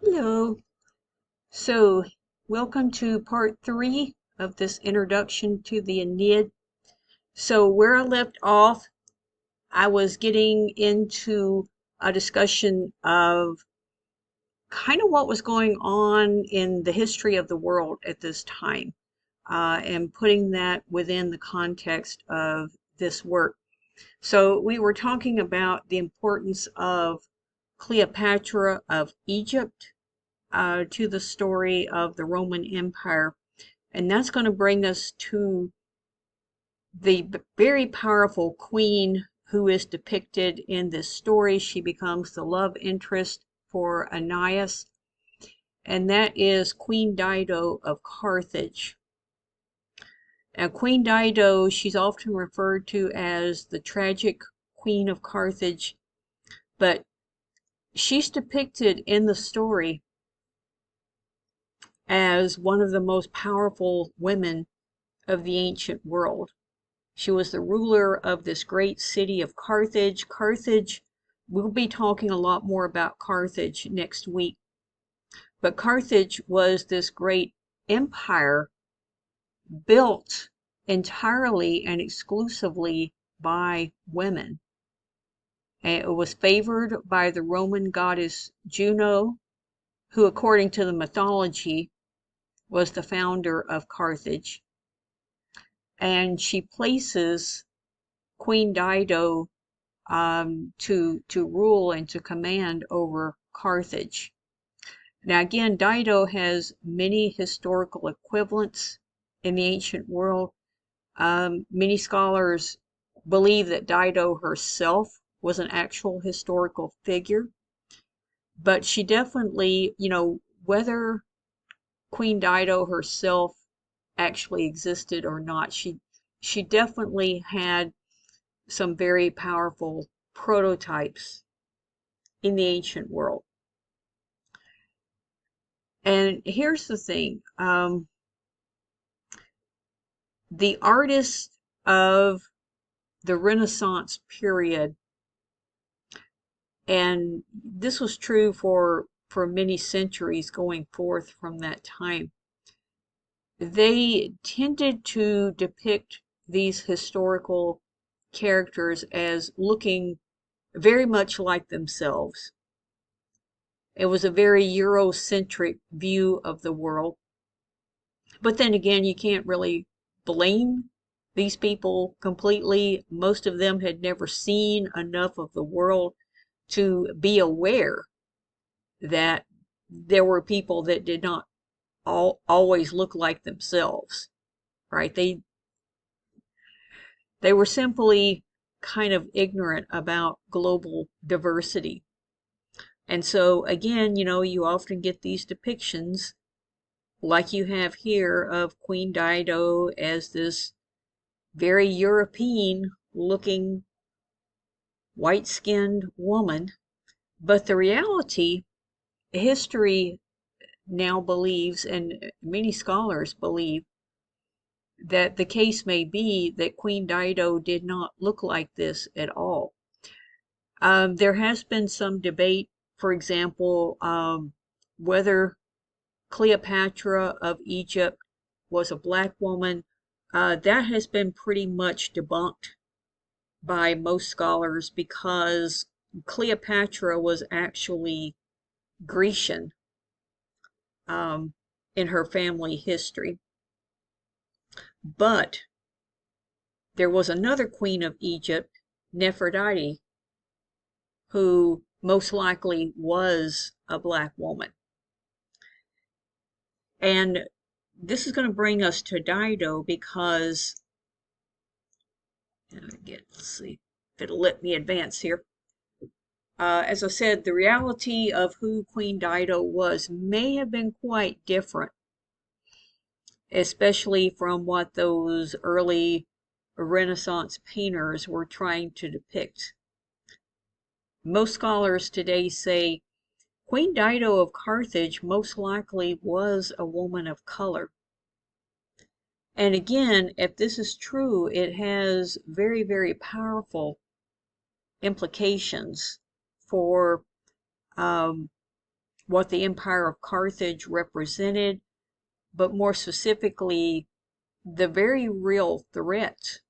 Hello. So, welcome to part three of this introduction to the Aeneid. So, where I left off, I was getting into a discussion of kind of what was going on in the history of the world at this time, and putting that within the context of this work. So, we were talking about the importance of Cleopatra of Egypt to the story of the Roman Empire. And that's going to bring us to the very powerful queen who is depicted in this story. She becomes the love interest for Aeneas, and that is Queen Dido of Carthage. Now, Queen Dido, she's often referred to as the tragic queen of Carthage, but she's depicted in the story as one of the most powerful women of the ancient world. She was the ruler of this great city of Carthage. Carthage, we'll be talking a lot more about Carthage next week, but Carthage was this great empire built entirely and exclusively by women. And it was favored by the Roman goddess Juno, who, according to the mythology, was the founder of Carthage. And she places Queen Dido to rule and to command over Carthage. Now, again, Dido has many historical equivalents in the ancient world. Many scholars believe that Dido herself was an actual historical figure, but she definitely, whether Queen Dido herself actually existed or not, she definitely had some very powerful prototypes in the ancient world. And here's the thing, the artists of the Renaissance period, and this was true for many centuries going forth from that time, they tended to depict these historical characters as looking very much like themselves. It was a very Eurocentric view of the world. But then again, you can't really blame these people completely. Most of them had never seen enough of the world to be aware that there were people that did not always look like themselves, right? They were simply kind of ignorant about global diversity. And so, again, you often get these depictions, like you have here, of Queen Dido as this very European looking, white skinned woman. But the reality, history now believes, and many scholars believe, that the case may be that Queen Dido did not look like this at all. There has been some debate, for example, whether Cleopatra of Egypt was a black woman. That has been pretty much debunked by most scholars because Cleopatra was actually Grecian in her family history. But there was another queen of Egypt, Nefertiti, who most likely was a black woman. And this is going to bring us to Dido because, let's see if it'll let me advance here. As I said, the reality of who Queen Dido was may have been quite different, especially from what those early Renaissance painters were trying to depict. Most scholars today say Queen Dido of Carthage most likely was a woman of color. And again, if this is true, it has very, very powerful implications for what the Empire of Carthage represented, but more specifically, the very real threat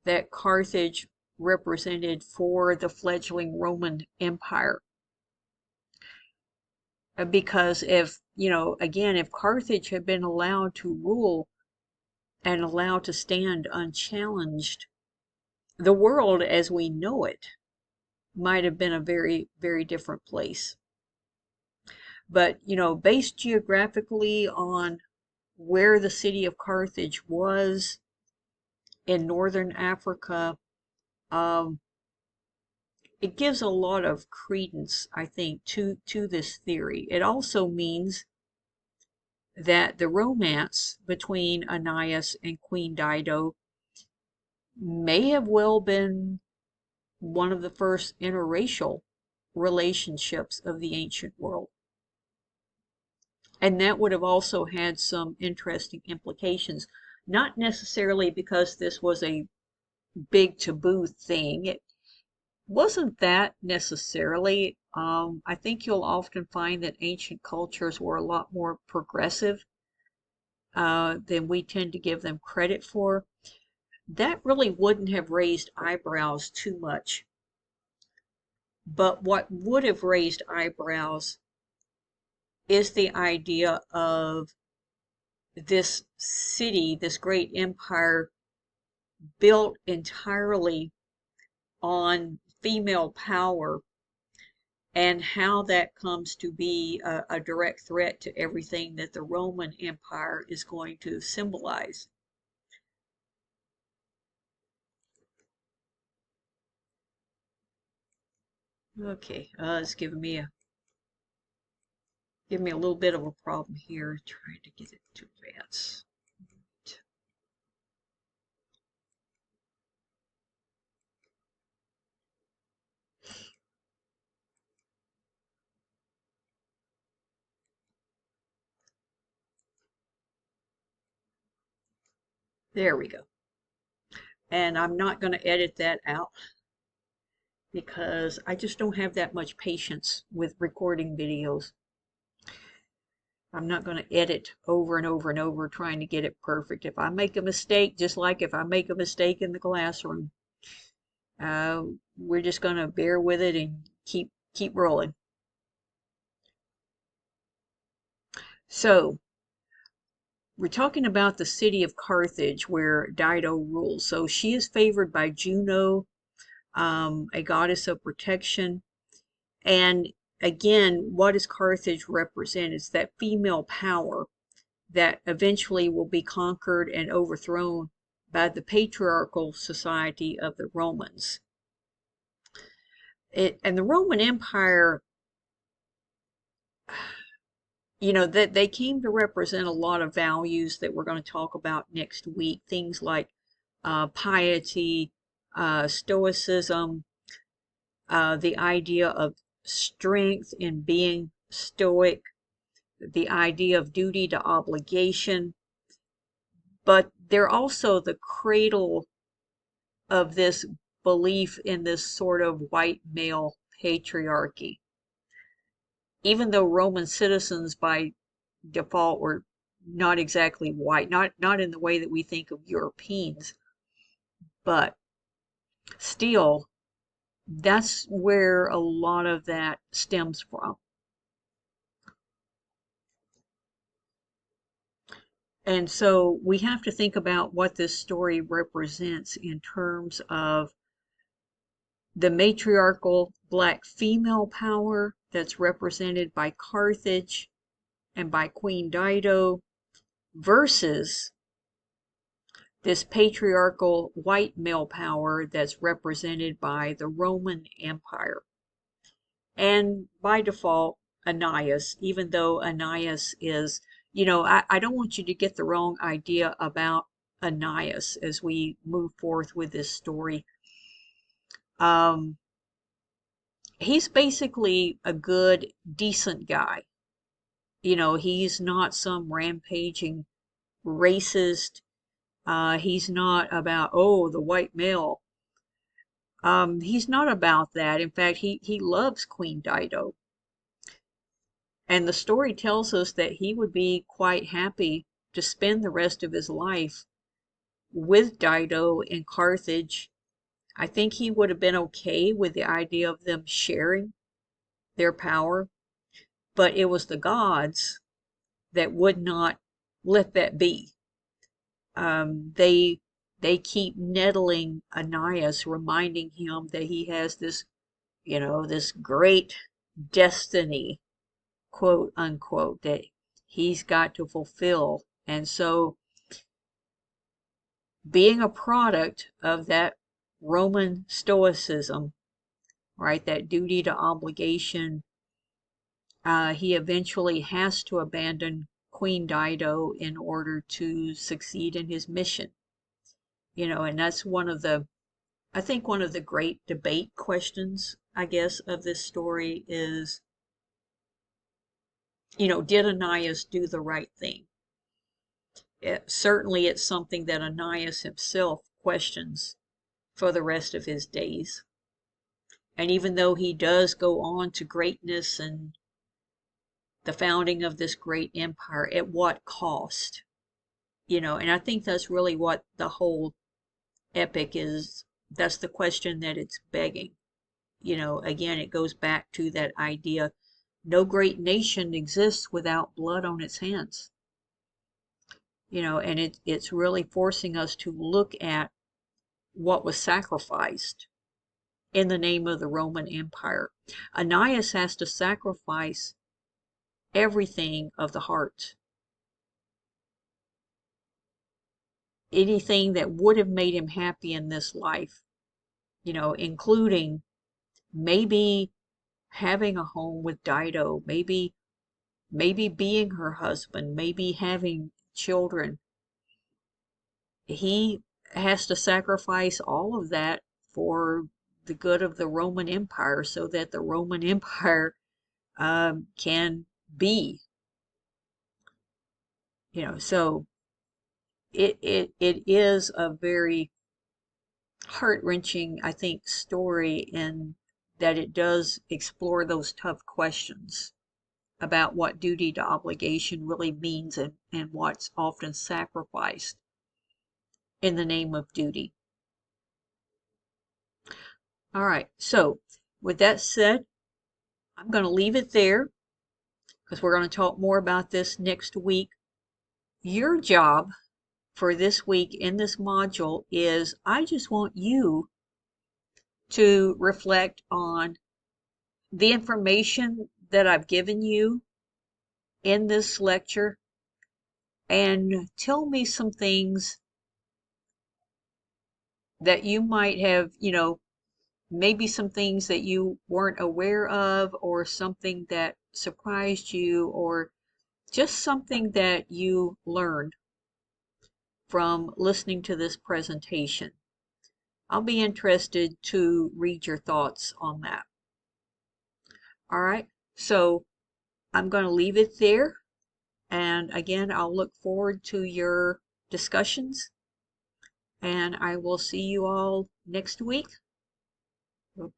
that Carthage represented for the fledgling Roman Empire. Because if, again, if Carthage had been allowed to rule and allowed to stand unchallenged, the world as we know it might have been a very, very different place. But, based geographically on where the city of Carthage was in northern Africa, it gives a lot of credence, I think, to this theory. It also means that the romance between Aeneas and Queen Dido may have well been one of the first interracial relationships of the ancient world. And that would have also had some interesting implications, not necessarily because this was a big taboo thing. It wasn't that necessarily. I think you'll often find that ancient cultures were a lot more progressive than we tend to give them credit for. That really wouldn't have raised eyebrows too much. But what would have raised eyebrows is the idea of this city, this great empire, built entirely on female power, and how that comes to be a direct threat to everything that the Roman Empire is going to symbolize. Okay, it's giving me a little bit of a problem here trying to get it to advance. There we go. And I'm not going to edit that out because I just don't have that much patience with recording videos. I'm not going to edit over and over and over trying to get it perfect. If I make a mistake, just like if I make a mistake in the classroom, we're just going to bear with it and keep rolling. So, we're talking about the city of Carthage where Dido rules. So she is favored by Juno, a goddess of protection. And again, what does Carthage represent? It's that female power that eventually will be conquered and overthrown by the patriarchal society of the Romans. And the Roman Empire, that they came to represent a lot of values that we're going to talk about next week. Things like piety, stoicism, the idea of strength in being stoic, the idea of duty to obligation. But they're also the cradle of this belief in this sort of white male patriarchy. Even though Roman citizens by default were not exactly white, not in the way that we think of Europeans, but still, that's where a lot of that stems from. And so we have to think about what this story represents in terms of the matriarchal black female power that's represented by Carthage and by Queen Dido versus this patriarchal white male power that's represented by the Roman Empire. And by default, Aeneas, even though Aeneas is, I don't want you to get the wrong idea about Aeneas as we move forth with this story. He's basically a good, decent guy. He's not some rampaging racist. He's not about, oh, the white male. He's not about that. In fact, he loves Queen Dido. And the story tells us that he would be quite happy to spend the rest of his life with Dido in Carthage. I think he would have been okay with the idea of them sharing their power, but it was the gods that would not let that be. They keep nettling Aeneas, reminding him that he has this, this great destiny, quote unquote, that he's got to fulfill. And so, being a product of that Roman Stoicism, right, that duty to obligation, he eventually has to abandon Queen Dido in order to succeed in his mission. And that's I think one of the great debate questions, I guess, of this story is, did Aeneas do the right thing? Certainly it's something that Aeneas himself questions for the rest of his days. And even though he does go on to greatness and the founding of this great empire, at what cost? And I think that's really what the whole epic is. That's the question that it's begging. Again, it goes back to that idea, no great nation exists without blood on its hands. And it's really forcing us to look at what was sacrificed in the name of the Roman Empire. Aeneas has to sacrifice everything of the heart. Anything that would have made him happy in this life, including maybe having a home with Dido, maybe being her husband, maybe having children. He has to sacrifice all of that for the good of the Roman Empire so that the Roman Empire can be. So it is a very heart-wrenching, I think, story in that it does explore those tough questions about what duty to obligation really means and what's often sacrificed in the name of duty. All right, so with that said, I'm going to leave it there because we're going to talk more about this next week. Your job for this week in this module is I just want you to reflect on the information that I've given you in this lecture and tell me some things that you might have, maybe some things that you weren't aware of, or something that surprised you, or just something that you learned from listening to this presentation. I'll be interested to read your thoughts on that. All right, so I'm going to leave it there. And again, I'll look forward to your discussions. And I will see you all next week.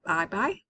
Bye-bye.